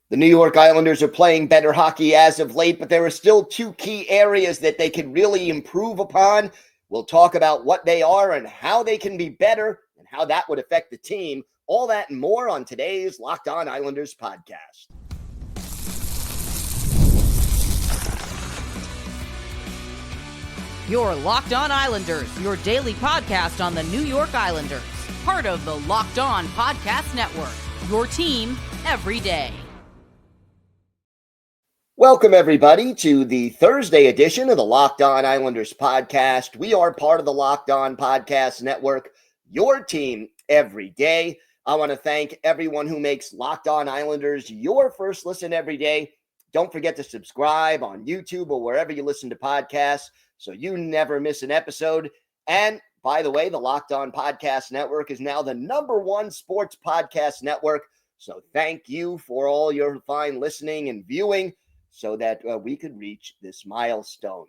The New York Islanders are playing better hockey as of late, but there are still two key areas that they can really improve upon. We'll talk about what they are and how they can be better and how that would affect the team. All that and more on today's Locked On Islanders podcast. Your Locked On Islanders, your daily podcast on the New York Islanders. Part of the Locked On Podcast Network, your team every day. Welcome, everybody, to the Thursday edition of the Locked On Islanders podcast. We are part of the Locked On Podcast Network, your team every day. I want to thank everyone who makes Locked On Islanders your first listen every day. Don't forget to subscribe on YouTube or wherever you listen to podcasts so you never miss an episode. And by the way, the Locked On Podcast Network is now the #1 sports podcast network. So thank you for all your fine listening and viewing so that we could reach this milestone.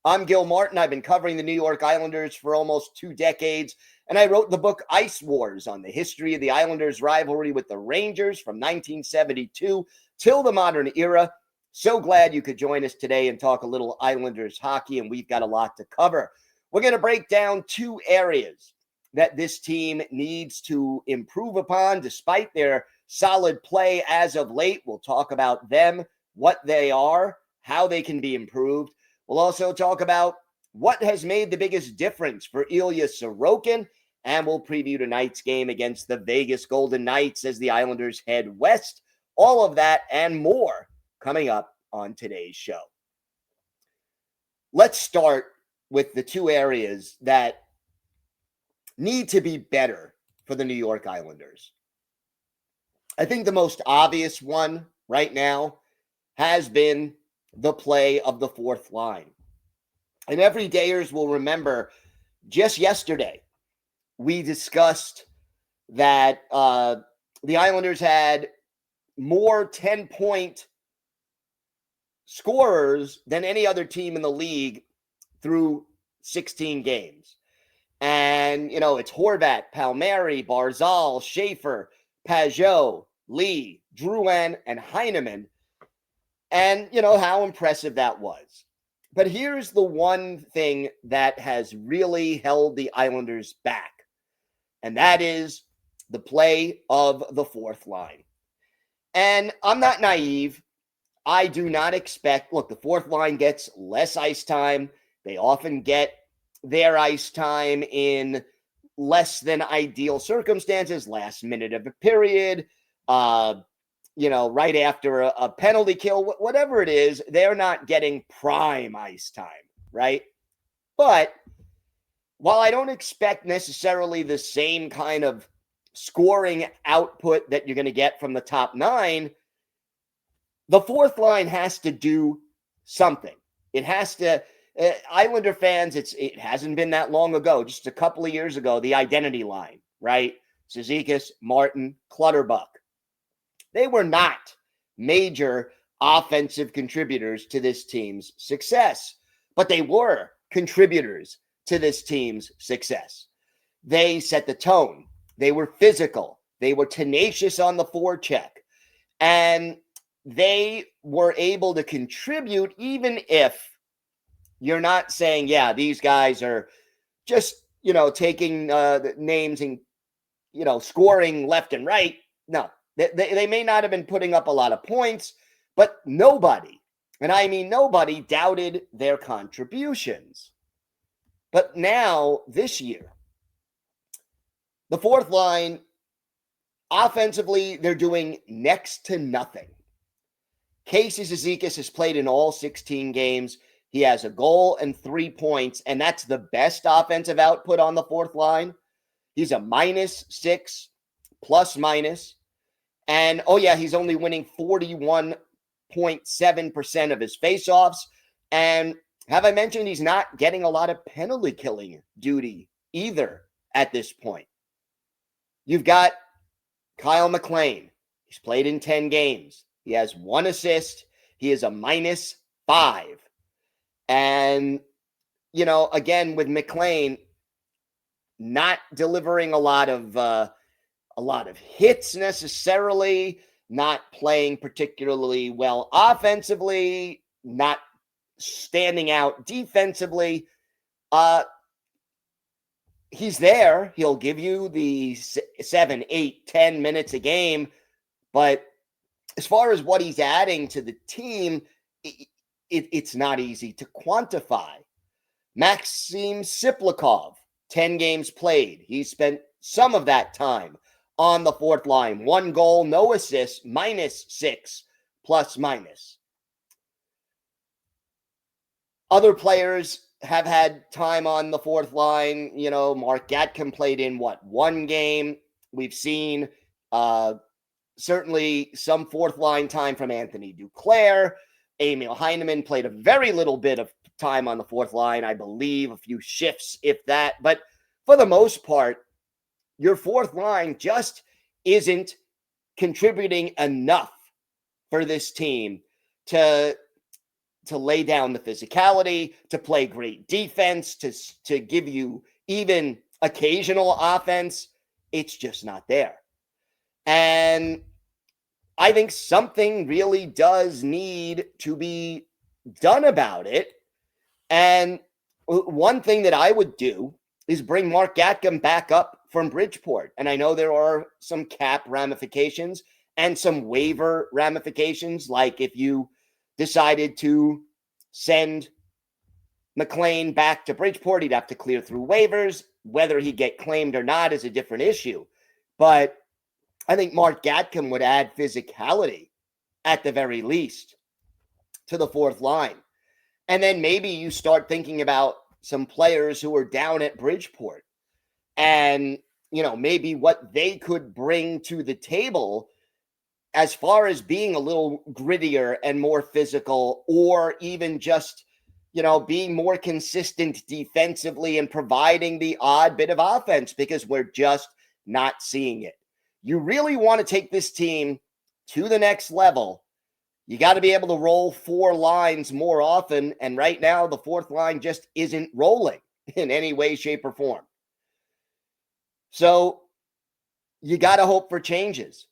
I'm Gil Martin. I've been covering the New York Islanders for almost 2 decades, and I wrote the book Ice Wars on the history of the Islanders' rivalry with the Rangers from 1972 till the modern era. So glad you could join us today and talk a little Islanders hockey, and we've got a lot to cover. We're going to break down 2 areas that this team needs to improve upon despite their solid play as of late. We'll talk about them, what they are, how they can be improved. We'll also talk about what has made the biggest difference for Ilya Sorokin, and we'll preview tonight's game against the Vegas Golden Knights as the Islanders head west. All of that and more coming up on today's show. Let's start with the 2 areas that need to be better for the New York Islanders. I think the most obvious one right now has been the play of the fourth line. And everydayers will remember just yesterday, we discussed that the Islanders had more 10-point scorers than any other team in the league through 16 games. And, you know, it's Horvat, Palmieri, Barzal, Schaefer, Pajot, Lee, Drouin, and Heineman. And, you know, how impressive that was. But here's the one thing that has really held the Islanders back, and that is the play of the fourth line. And I'm not naive. I do not expect, look, the fourth line gets less ice time. They often get their ice time in less than ideal circumstances, last minute of a period, right after a penalty kill, whatever it is, they're not getting prime ice time, right? But while I don't expect necessarily the same kind of scoring output that you're going to get from the top 9, the fourth line has to do something. It has to, Islander fans, it hasn't been that long ago, just a couple of years ago, the identity line, right? Cizikas, Martin, Clutterbuck. They were not major offensive contributors to this team's success, but they were contributors to this team's success. They set the tone. They were physical. They were tenacious on the forecheck. And they were able to contribute even if you're not saying, yeah, these guys are just, taking the names and, scoring left and right. No. They may not have been putting up a lot of points, but nobody, and I mean nobody, doubted their contributions. But now, this year, the fourth line, offensively, they're doing next to nothing. Casey Cizikas has played in all 16 games. He has a goal and 3 points, and that's the best offensive output on the fourth line. He's a -6 plus-minus. And, he's only winning 41.7% of his faceoffs. And have I mentioned he's not getting a lot of penalty killing duty either at this point? You've got Kyle McLean. He's played in 10 games. He has 1 assist. He is a -5. And, again, with McLean not delivering a lot of hits necessarily, not playing particularly well offensively, not standing out defensively. He's there. He'll give you the 7, 8, 10 minutes a game. But as far as what he's adding to the team, it's not easy to quantify. Maxim Siplikov, 10 games played. He spent some of that time on the fourth line. 1 goal, no assists, -6, plus minus. Other players have had time on the fourth line. You know, Mark Gatkin played in 1 game. We've seen certainly some fourth line time from Anthony Duclair. Emil Heineman played a very little bit of time on the fourth line, I believe, a few shifts, if that. But for the most part, your fourth line just isn't contributing enough for this team to lay down the physicality, to play great defense, to give you even occasional offense. It's just not there. And I think something really does need to be done about it. And one thing that I would do is bring Mark Gatkin back up from Bridgeport. And I know there are some cap ramifications and some waiver ramifications, like if you decided to send McLean back to Bridgeport, he'd have to clear through waivers. Whether he get claimed or not is a different issue. But I think Mark Gatkin would add physicality at the very least to the fourth line. And then maybe you start thinking about some players who are down at Bridgeport and, you know, maybe what they could bring to the table as far as being a little grittier and more physical, or even just, you know, being more consistent defensively and providing the odd bit of offense, because we're just not seeing it. You really want to take this team to the next level. You got to be able to roll 4 lines more often. And right now, the fourth line just isn't rolling in any way, shape, or form. So you got to hope for changes.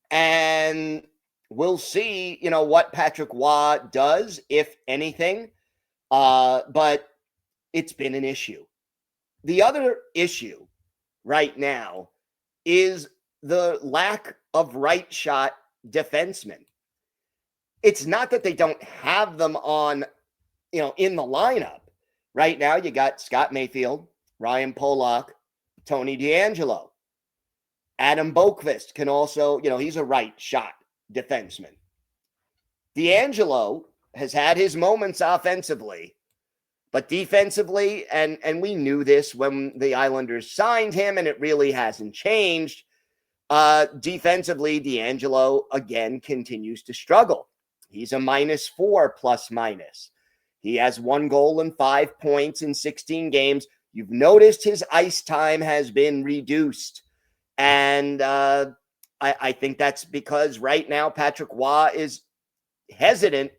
And we'll see, you know, what Patrick Waugh does, if anything. But it's been an issue. The other issue right now is the lack of right shot defensemen. It's not that they don't have them on, you know, in the lineup. Right now, you got Scott Mayfield, Ryan Pollock, Tony DeAngelo. Adam Boqvist can also, you know, he's a right shot defenseman. DeAngelo has had his moments offensively, but defensively, and we knew this when the Islanders signed him, and it really hasn't changed. Defensively, DeAngelo again continues to struggle. He's a -4 plus minus. He has 1 goal and 5 points in 16 games. You've noticed his ice time has been reduced. And I think that's because right now Patrick Waugh is hesitant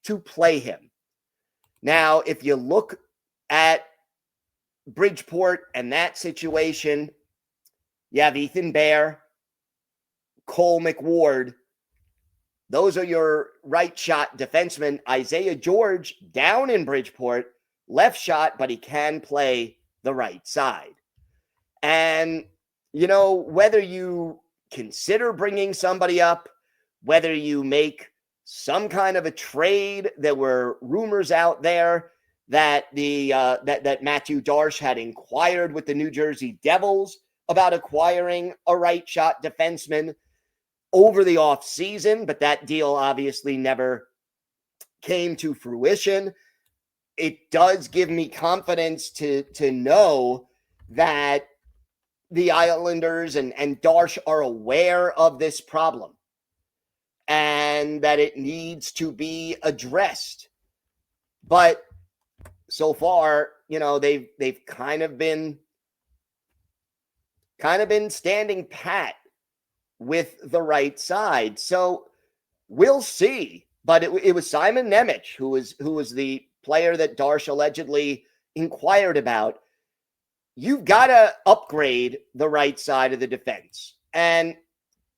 to play him. Now, if you look at Bridgeport and that situation, you have Ethan Bear, Cole McWard. Those are your right shot defensemen. Isaiah George down in Bridgeport, left shot, but he can play the right side. And, you know, whether you consider bringing somebody up, whether you make some kind of a trade, there were rumors out there that that Matthew Darche had inquired with the New Jersey Devils about acquiring a right shot defenseman over the offseason, but that deal obviously never came to fruition. It does give me confidence to know that the Islanders and Darche are aware of this problem and that it needs to be addressed. But so far, you know, they've kind of been standing pat with the right side. So we'll see. But it was Simon Nemec who was the player that Darche allegedly inquired about. You've got to upgrade the right side of the defense. And,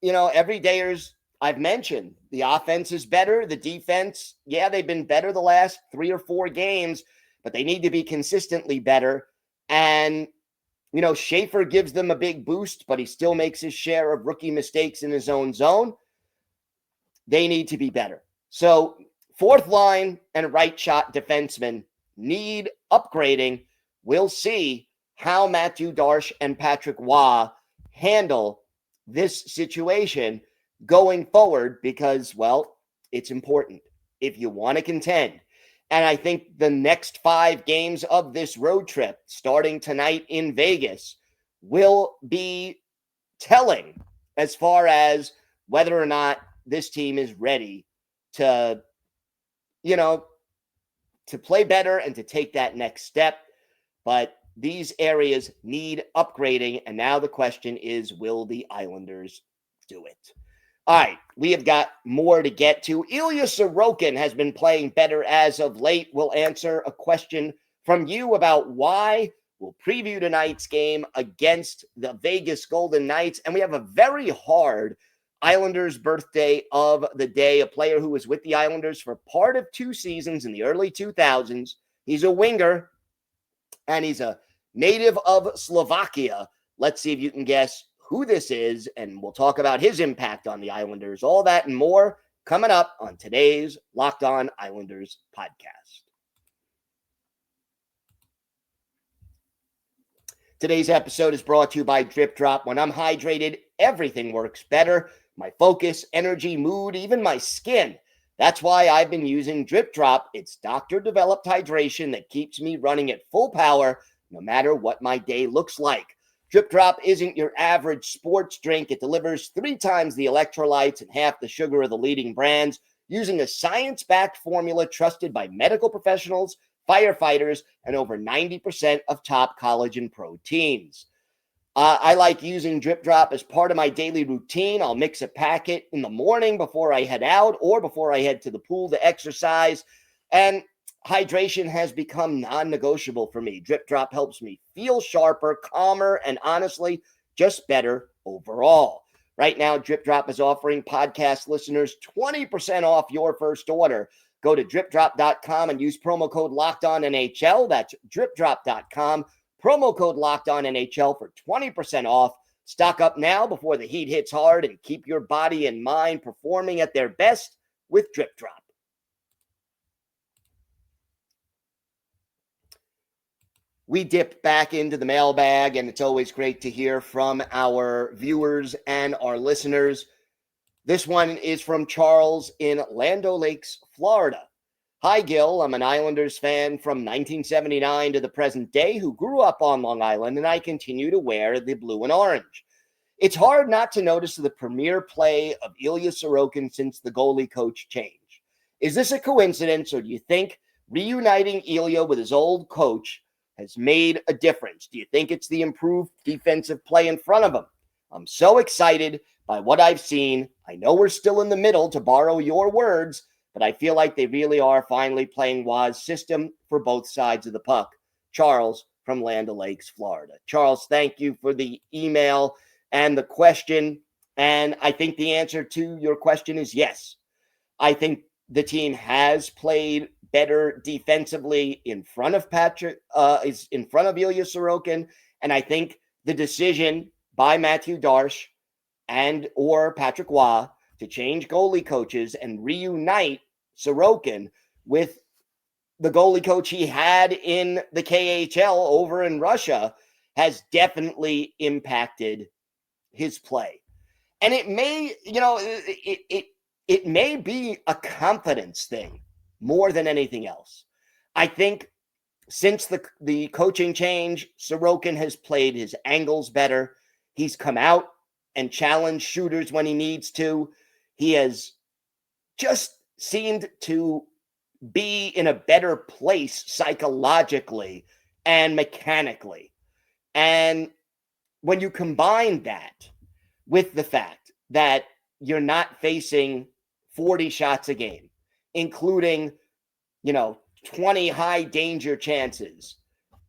you know, every day there's I've mentioned the offense is better. The defense, yeah, they've been better the last 3 or 4 games, but they need to be consistently better. And, Schaefer gives them a big boost, but he still makes his share of rookie mistakes in his own zone. They need to be better. So, fourth line and right shot defensemen need upgrading. We'll see how Mathew Darche and Patrick Waugh handle this situation going forward because, well, it's important if you want to contend. And I think the next 5 games of this road trip, starting tonight in Vegas, will be telling as far as whether or not this team is ready to, to play better and to take that next step. But these areas need upgrading. And now the question is, will the Islanders do it? All right, we have got more to get to. Ilya Sorokin has been playing better as of late. We'll answer a question from you about why. We'll preview tonight's game against the Vegas Golden Knights. And we have a very hard Islanders birthday of the day, a player who was with the Islanders for part of 2 seasons in the early 2000s. He's a winger, and he's a native of Slovakia. Let's see if you can guess who this is, and we'll talk about his impact on the Islanders. All that and more coming up on today's Locked On Islanders podcast. Today's episode is brought to you by Drip Drop. When I'm hydrated, everything works better. My focus, energy, mood, even my skin. That's why I've been using Drip Drop. It's doctor-developed hydration that keeps me running at full power no matter what my day looks like. Drip Drop isn't your average sports drink. It delivers 3 times the electrolytes and half the sugar of the leading brands using a science-backed formula trusted by medical professionals, firefighters, and over 90% of top collagen proteins. I like using Drip Drop as part of my daily routine. I'll mix a packet in the morning before I head out or before I head to the pool to exercise. And hydration has become non-negotiable for me. Drip Drop helps me feel sharper, calmer, and honestly, just better overall. Right now, Drip Drop is offering podcast listeners 20% off your first order. Go to dripdrop.com and use promo code LOCKEDONNHL. That's dripdrop.com. Promo code LOCKEDONNHL for 20% off. Stock up now before the heat hits hard and keep your body and mind performing at their best with Drip Drop. We dip back into the mailbag, and it's always great to hear from our viewers and our listeners. This one is from Charles in Land O'Lakes, Florida. Hi, Gil. I'm an Islanders fan from 1979 to the present day who grew up on Long Island, and I continue to wear the blue and orange. It's hard not to notice the premier play of Ilya Sorokin since the goalie coach change. Is this a coincidence, or do you think reuniting Ilya with his old coach has made a difference? Do you think it's the improved defensive play in front of him? I'm so excited by what I've seen. I know we're still in the middle, to borrow your words, but I feel like they really are finally playing Waugh's system for both sides of the puck. Charles from Land O'Lakes, Florida. Charles, thank you for the email and the question. And I think the answer to your question is yes. I think the team has played better defensively in front of Ilya Sorokin. And I think the decision by Mathew Darche and or Patrick Waugh to change goalie coaches and reunite Sorokin with the goalie coach he had in the KHL over in Russia has definitely impacted his play. And it may, it may be a confidence thing more than anything else. I think since the coaching change, Sorokin has played his angles better. He's come out and challenged shooters when he needs to. He has just seemed to be in a better place psychologically and mechanically. And when you combine that with the fact that you're not facing 40 shots a game, including, 20 high danger chances,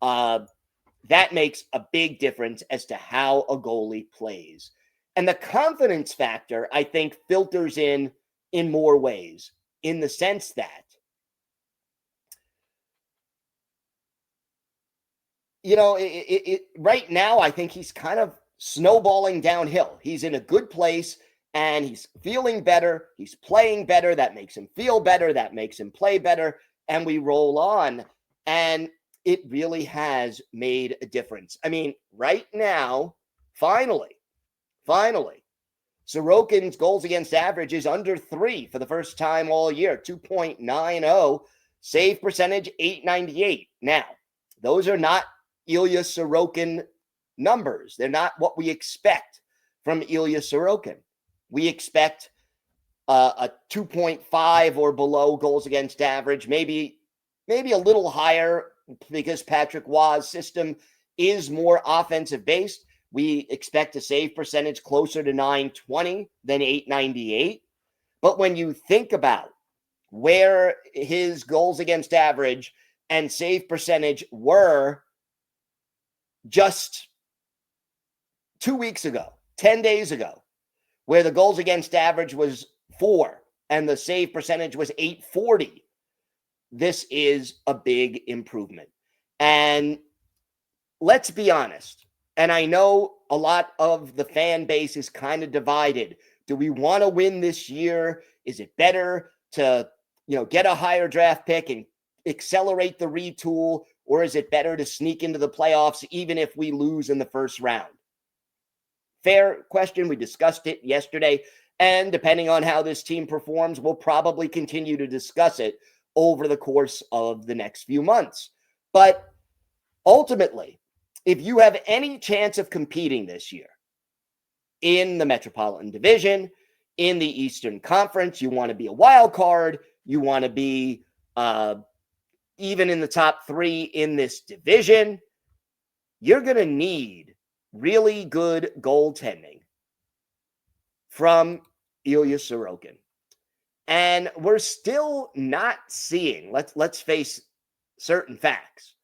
that makes a big difference as to how a goalie plays. And the confidence factor, I think, filters in more ways, in the sense that, right now, I think he's kind of snowballing downhill. He's in a good place and he's feeling better. He's playing better. That makes him feel better. That makes him play better. And we roll on. And it really has made a difference. I mean, right now, finally, Sorokin's goals against average is under 3 for the first time all year, 2.90. Save percentage, 898. Now, those are not Ilya Sorokin numbers. They're not what we expect from Ilya Sorokin. We expect a 2.5 or below goals against average, maybe a little higher because Patrick Roy's system is more offensive based. We expect a save percentage closer to 920 than 898. But when you think about where his goals against average and save percentage were just 2 weeks ago, 10 days ago, where the goals against average was 4 and the save percentage was 840, this is a big improvement. And let's be honest, and I know a lot of the fan base is kind of divided. Do we want to win this year? Is it better to, get a higher draft pick and accelerate the retool, or is it better to sneak into the playoffs even if we lose in the first round? Fair question. We discussed it yesterday, and depending on how this team performs, we'll probably continue to discuss it over the course of the next few months. But ultimately, if you have any chance of competing this year in the Metropolitan Division, in the Eastern Conference, you want to be a wild card, you want to be even in the top 3 in this division, you're going to need really good goaltending from Ilya Sorokin. And we're still not seeing, let's face certain facts.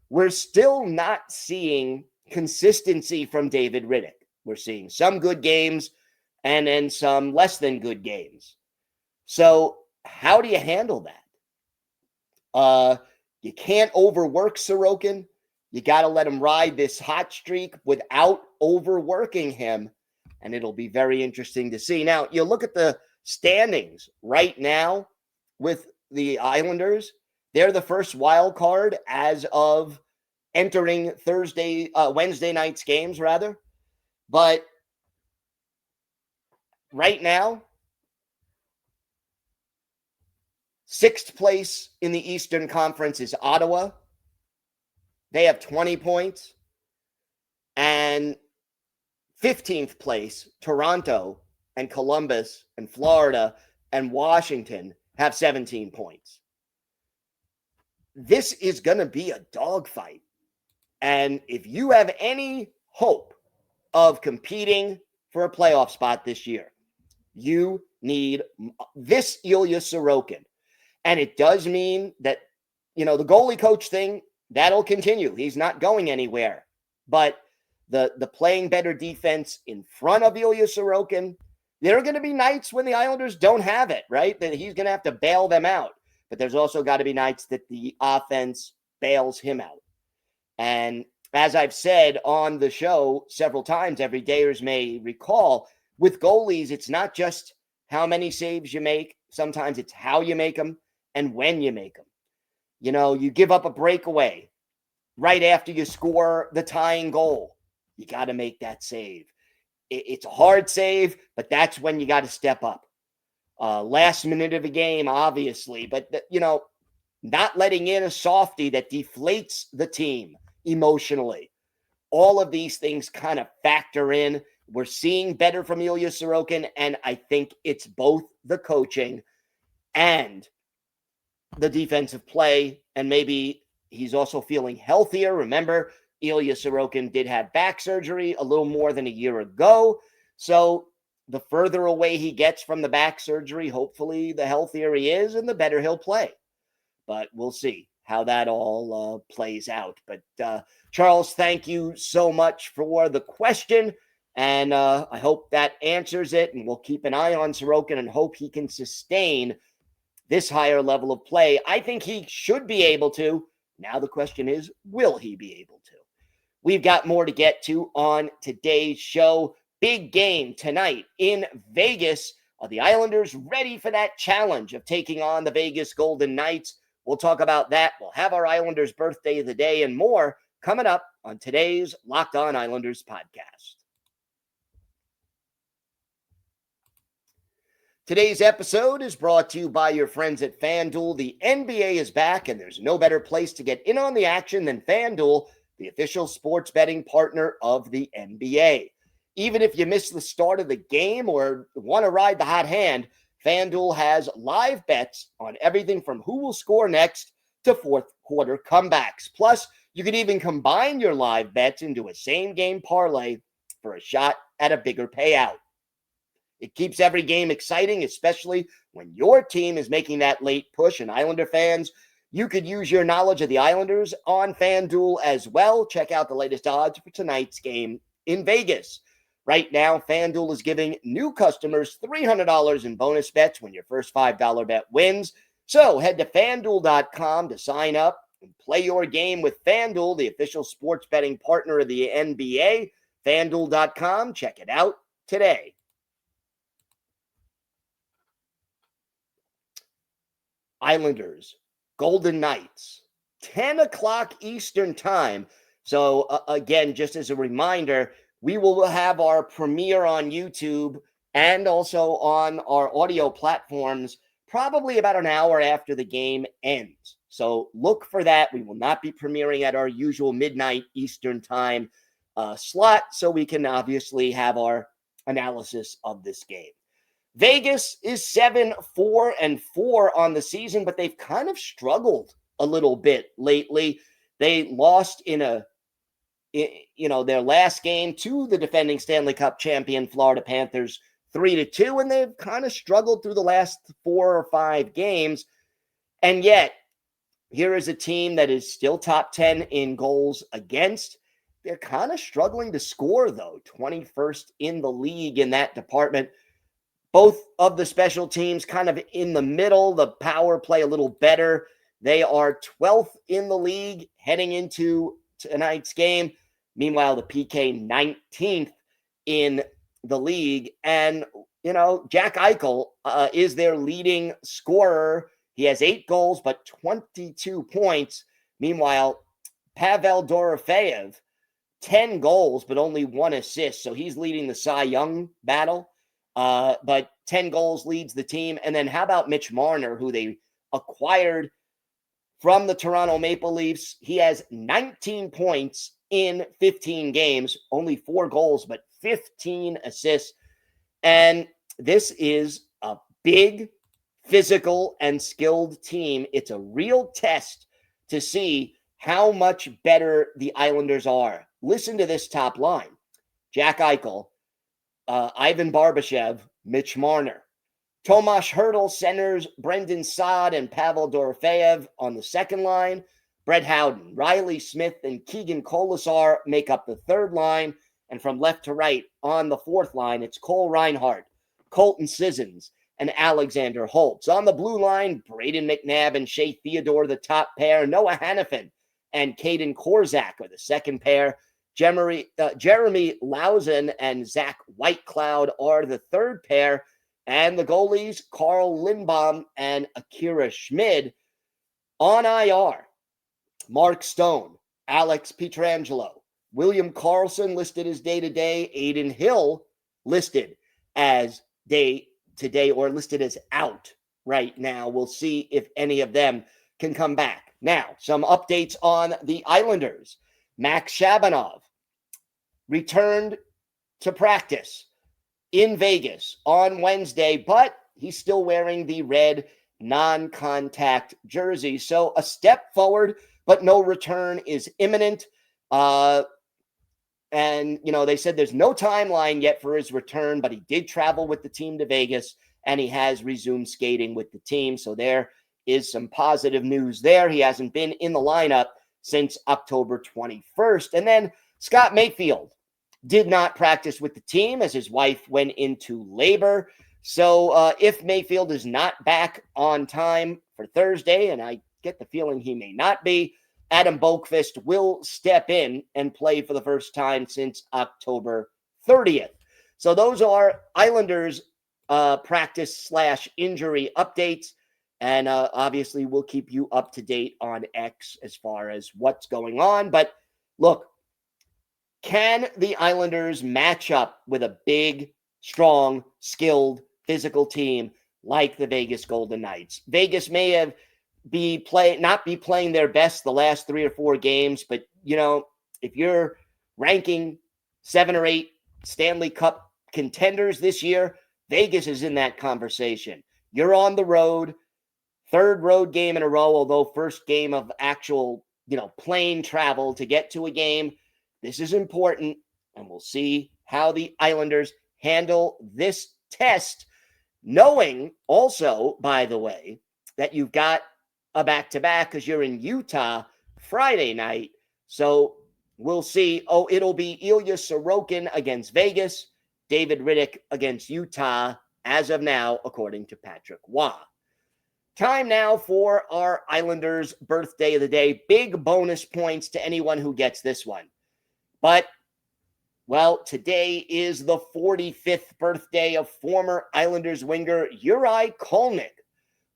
We're still not seeing consistency from David Rittich. We're seeing some good games and then some less than good games. So how do you handle that? You can't overwork Sorokin. You got to let him ride this hot streak without overworking him. And it'll be very interesting to see. Now, you look at the standings right now with the Islanders. They're the first wild card as of entering Wednesday night's games, rather. But right now, 6th place in the Eastern Conference is Ottawa. They have 20 points. And 15th place, Toronto and Columbus and Florida and Washington have 17 points. This is going to be a dogfight. And if you have any hope of competing for a playoff spot this year, you need this Ilya Sorokin. And it does mean that, the goalie coach thing, that'll continue. He's not going anywhere. But the playing better defense in front of Ilya Sorokin, there are going to be nights when the Islanders don't have it, right? That he's going to have to bail them out. But there's also got to be nights that the offense bails him out. And as I've said on the show several times, everydayers may recall, with goalies, it's not just how many saves you make. Sometimes it's how you make them and when you make them. You give up a breakaway right after you score the tying goal. You got to make that save. It's a hard save, but that's when you got to step up. Last minute of a game, obviously, but, not letting in a softie that deflates the team emotionally. All of these things kind of factor in. We're seeing better from Ilya Sorokin, and I think it's both the coaching and the defensive play, and maybe he's also feeling healthier. Remember, Ilya Sorokin did have back surgery a little more than a year ago, so the further away he gets from the back surgery, hopefully the healthier he is and the better he'll play. But we'll see how that all plays out. But Charles, thank you so much for the question. And I hope that answers it. And we'll keep an eye on Sorokin and hope he can sustain this higher level of play. I think he should be able to. Now the question is, will he be able to? We've got more to get to on today's show. Big game tonight in Vegas. Are the Islanders ready for that challenge of taking on the Vegas Golden Knights? We'll talk about that. We'll have our Islanders birthday of the day and more coming up on today's Locked On Islanders podcast. Today's episode is brought to you by your friends at FanDuel. The NBA is back, and there's no better place to get in on the action than FanDuel, the official sports betting partner of the NBA. Even if you miss the start of the game or want to ride the hot hand, FanDuel has live bets on everything from who will score next to fourth quarter comebacks. Plus, you can even combine your live bets into a same-game parlay for a shot at a bigger payout. It keeps every game exciting, especially when your team is making that late push. And Islander fans, you could use your knowledge of the Islanders on FanDuel as well. Check out the latest odds for tonight's game in Vegas. Right now, FanDuel is giving new customers $300 in bonus bets when your first $5 bet wins. So head to FanDuel.com to sign up and play your game with FanDuel, the official sports betting partner of the NBA. FanDuel.com. Check it out today. Islanders, Golden Knights, 10 o'clock Eastern time. So again, just as a reminder, we will have our premiere on YouTube and also on our audio platforms probably about an hour after the game ends. So look for that. We will not be premiering at our usual midnight Eastern time slot, so we can obviously have our analysis of this game. Vegas is 7-4-4 on the season, but they've kind of struggled a little bit lately. They lost in their last game to the defending Stanley Cup champion Florida Panthers 3-2, and they've kind of struggled through the last 4 or 5 games. And yet, here is a team that is still top 10 in goals against. They're kind of struggling to score, though, 21st in the league in that department. Both of the special teams kind of in the middle, the power play a little better. They are 12th in the league heading into tonight's game. Meanwhile, the PK 19th in the league. And, Jack Eichel is their leading scorer. He has 8 goals, but 22 points. Meanwhile, Pavel Dorofeyev, 10 goals, but only 1 assist. So he's leading the Cy Young battle. But 10 goals leads the team. And then how about Mitch Marner, who they acquired from the Toronto Maple Leafs? He has 19 points in 15 games, only 4 goals, but 15 assists. And this is a big, physical, and skilled team. It's a real test to see how much better the Islanders are. Listen to this top line. Jack Eichel, Ivan Barbashev, Mitch Marner. Tomas Hertl centers Brendan Saad and Pavel Dorofeyev on the second line. Brett Howden, Riley Smith, and Keegan Colasar make up the third line. And from left to right on the fourth line, it's Cole Reinhardt, Colton Sissons, and Alexander Holtz. On the blue line, Braden McNabb and Shea Theodore, the top pair. Noah Hannafin and Caden Korzak are the second pair. Jeremy Lausen and Zach Whitecloud are the third pair. And the goalies, Carl Lindbaum and Akira Schmid. On IR, Mark Stone, Alex Pietrangelo, William Karlsson listed as day-to-day, Aiden Hill listed as day-to-day or listed as out right now. We'll see if any of them can come back. Now, some updates on the Islanders. Max Shabanov returned to practice in Vegas on Wednesday, but he's still wearing the red non-contact jersey. So a step forward, but no return is imminent. And, they said there's no timeline yet for his return, but he did travel with the team to Vegas, and he has resumed skating with the team. So there is some positive news there. He hasn't been in the lineup since October 21st. And then Scott Mayfield did not practice with the team as his wife went into labor. So if Mayfield is not back on time for Thursday, and I get the feeling he may not be, Adam Boqvist will step in and play for the first time since October 30th. So those are Islanders practice/injury updates. And obviously, we'll keep you up to date on X as far as what's going on. But look, can the Islanders match up with a big, strong, skilled, physical team like the Vegas Golden Knights? Vegas may not be playing their best the last 3 or 4 games, but if you're ranking 7 or 8 Stanley Cup contenders this year, Vegas is in that conversation. You're on the road, 3rd road game in a row, although first game of actual, plane travel to get to a game. This is important, and we'll see how the Islanders handle this test, knowing also, by the way, that you've got a back-to-back because you're in Utah Friday night. So we'll see. Oh, it'll be Ilya Sorokin against Vegas, David Riddick against Utah as of now, according to Patrick Waugh. Time now for our Islanders birthday of the day. Big bonus points to anyone who gets this one. But, well, today is the 45th birthday of former Islanders winger Juraj Kolnik.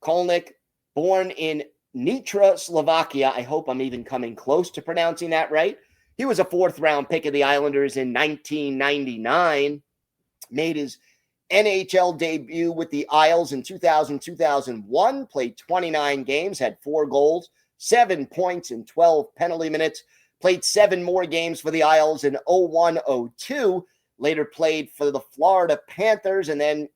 Kolnik, born in Nitra, Slovakia. I hope I'm even coming close to pronouncing that right. He was a 4th-round pick of the Islanders in 1999. Made his NHL debut with the Isles in 2000-2001. Played 29 games, had 4 goals, 7 points in 12 penalty minutes. Played 7 more games for the Isles in 01-02. Later played for the Florida Panthers and then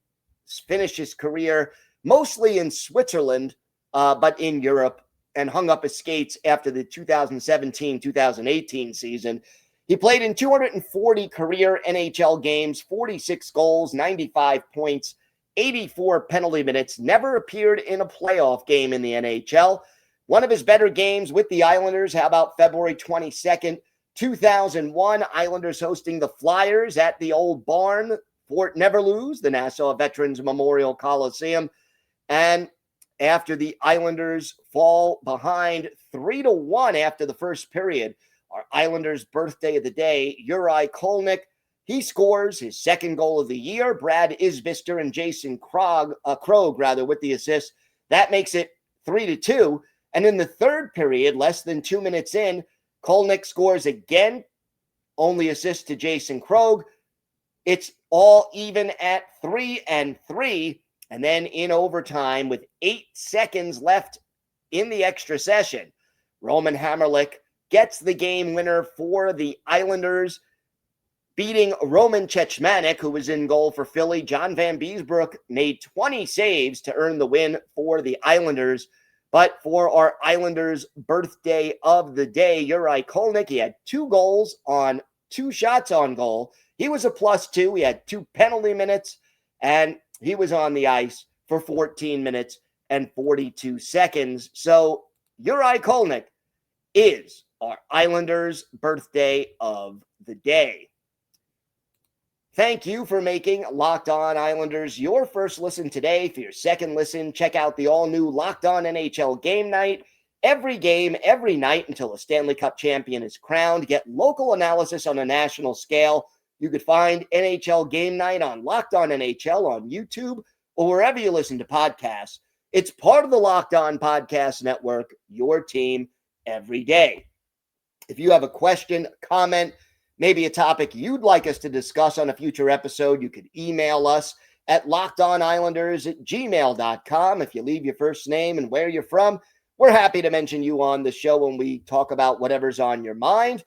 finished his career mostly in Switzerland, but in Europe, and hung up his skates after the 2017-2018 season. He played in 240 career NHL games, 46 goals, 95 points, 84 penalty minutes, never appeared in a playoff game in the NHL. One of his better games with the Islanders, how about February 22nd, 2001, Islanders hosting the Flyers at the old barn, Fort Neverlose, the Nassau Veterans Memorial Coliseum. And after the Islanders fall behind 3-1 after the first period, our Islanders birthday of the day, Juraj Kolnik, he scores his 2nd goal of the year. Brad Isbister and Jason Krog with the assist. That makes it 3-2. And in the 3rd period, less than 2 minutes in, Kolnik scores again, only assist to Jason Krog. It's all even at 3-3. And then in overtime, with 8 seconds left in the extra session, Roman Hamrlik gets the game winner for the Islanders, beating Roman Cechmanek, who was in goal for Philly. John Van Beesbrook made 20 saves to earn the win for the Islanders. But for our Islanders birthday of the day, Juraj Kolnik, he had 2 goals on 2 shots on goal. He was a +2. He had 2 penalty minutes, and he was on the ice for 14 minutes and 42 seconds. So Juraj Kolnik is our Islanders birthday of the day. Thank you for making Locked On Islanders your first listen today. For your second listen, check out the all-new Locked On NHL Game Night. Every game, every night until a Stanley Cup champion is crowned. Get local analysis on a national scale. You could find NHL Game Night on Locked On NHL on YouTube or wherever you listen to podcasts. It's part of the Locked On Podcast Network, your team every day. If you have a question, comment, maybe a topic you'd like us to discuss on a future episode, you could email us at lockedonislanders@gmail.com. If you leave your first name and where you're from, we're happy to mention you on the show when we talk about whatever's on your mind.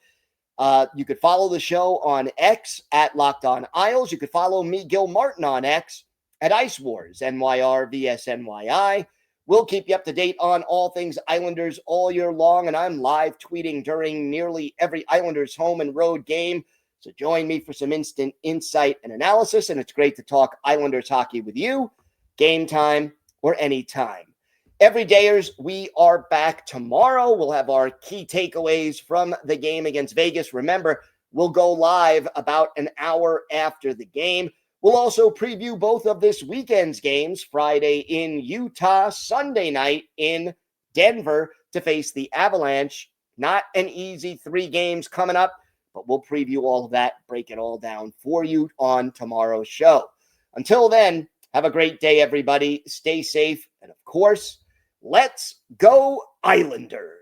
You could follow the show on X at Locked On Isles. You could follow me, Gil Martin, on X at Ice Wars, NYR vs NYI. We'll keep you up to date on all things Islanders all year long, and I'm live tweeting during nearly every Islanders home and road game. So join me for some instant insight and analysis, and it's great to talk Islanders hockey with you, game time or anytime. Everydayers, we are back tomorrow. We'll have our key takeaways from the game against Vegas. Remember, will go live about an hour after the game. We'll also preview both of this weekend's games, Friday in Utah, Sunday night in Denver to face the Avalanche. Not an easy 3 games coming up, but we'll preview all of that, break it all down for you on tomorrow's show. Until then, have a great day, everybody. Stay safe. And of course, let's go Islanders.